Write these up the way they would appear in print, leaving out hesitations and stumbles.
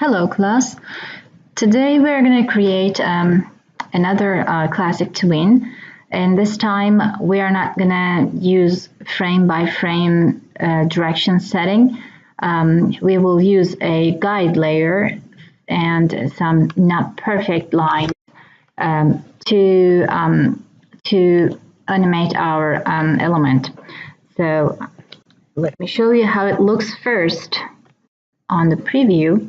Hello class. Today we're going to create another classic tween, and this time we are not going to use frame by frame direction setting. We will use a guide layer and some not perfect lines to animate our element. So let me show you how it looks first on the preview.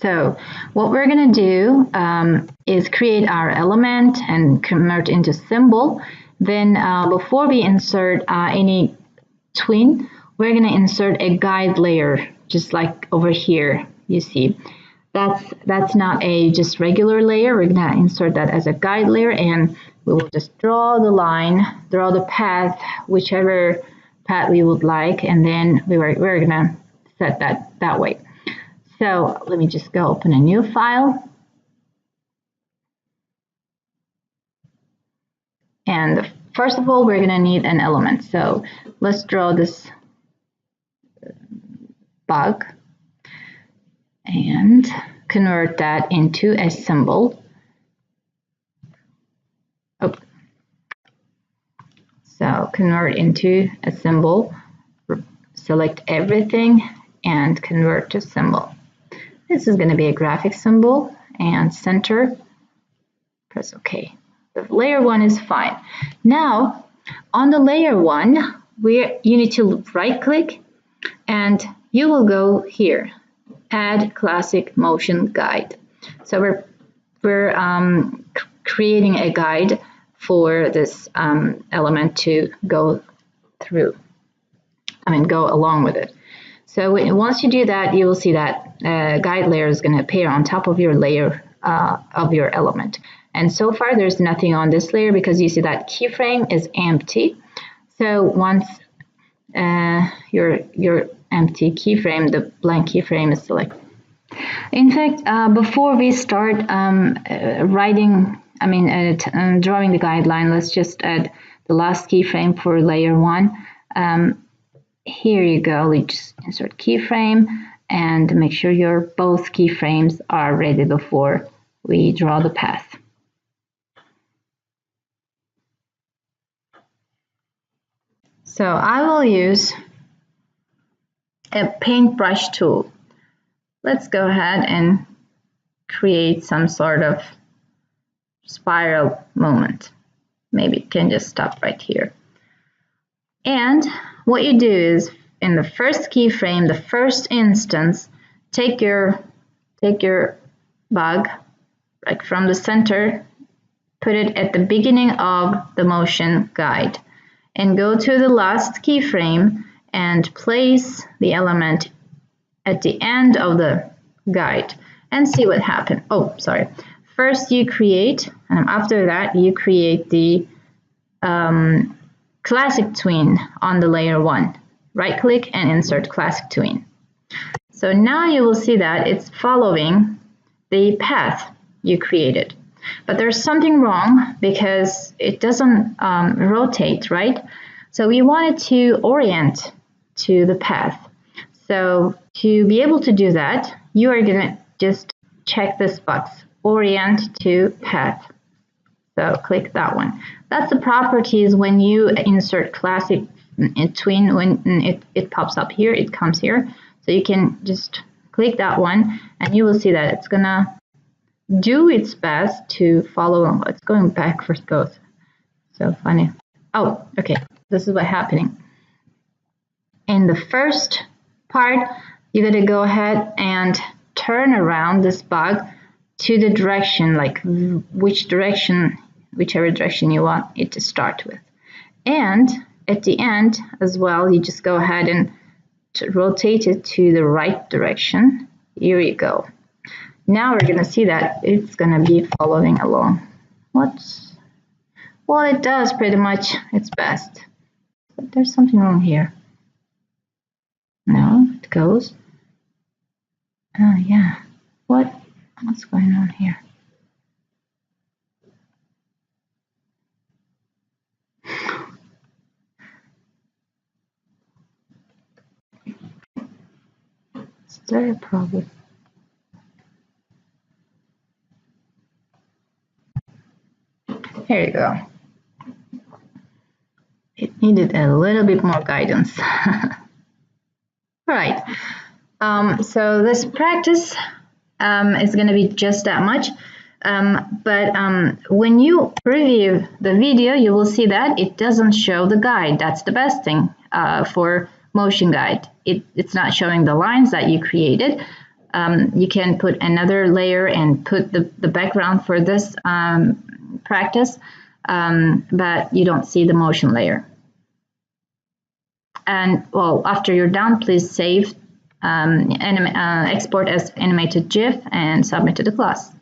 So what we're going to do is create our element and convert into symbol. Then before we insert any tween, we're going to insert a guide layer, just like over here, you see. That's not a just regular layer. We're going to insert that as a guide layer, and we will just draw the line, draw the path, whichever path we would like, and then we're going to set that way. So let me just go open a new file. And first of all, we're going to need an element. So let's draw this bug and convert that into a symbol. Oh. So convert into a symbol, select everything and convert to symbol. This is going to be a graphic symbol, and center, press OK. The layer 1 is fine. Now, on the layer 1, you need to right click and you will go here, add classic motion guide. So we're creating a guide for this element to go through, go along with it. So once you do that, you will see that guide layer is going to appear on top of your layer of your element. And so far, there's nothing on this layer because you see that keyframe is empty. So once your empty keyframe, the blank keyframe is selected. In fact, before we start drawing the guideline, let's just add the last keyframe for layer 1. Here you go, we just insert keyframe and make sure your both keyframes are ready before we draw the path. So I will use a paintbrush tool. Let's go ahead and create some sort of spiral movement. Maybe it can just stop right here. And what you do is, in the first keyframe, the first instance, take your bug like from the center, put it at the beginning of the motion guide, and go to the last keyframe and place the element at the end of the guide and see what happens. Oh, sorry. First you create, and after that you create the classic tween on the layer 1. Right click and insert classic tween. So now you will see that it's following the path you created. But there's something wrong because it doesn't rotate, right? So we wanted to orient to the path. So to be able to do that, you are going to just check this box, orient to path. So click that one. That's the properties when you insert classic tween. When it pops up here, it comes here. So you can just click that one and you will see that it's gonna do its best to follow. It's going backwards both. So funny. Oh, okay. This is what's happening. In the first part, you're gonna go ahead and turn around this bug to the direction, like whichever direction you want it to start with. And at the end as well, you just go ahead and rotate it to the right direction. Here you go. Now we're going to see that it's going to be following along. Well, it does pretty much its best. But there's something wrong here. No, it goes. Oh, yeah. What's going on here? Is there a problem? Here you go. It needed a little bit more guidance. All right. So this practice is going to be just that much. But when you preview the video, you will see that it doesn't show the guide. That's the best thing for motion guide. It's not showing the lines that you created. You can put another layer and put the background for this practice, but you don't see the motion layer. And well, after you're done, please save, export as animated GIF and submit to the class.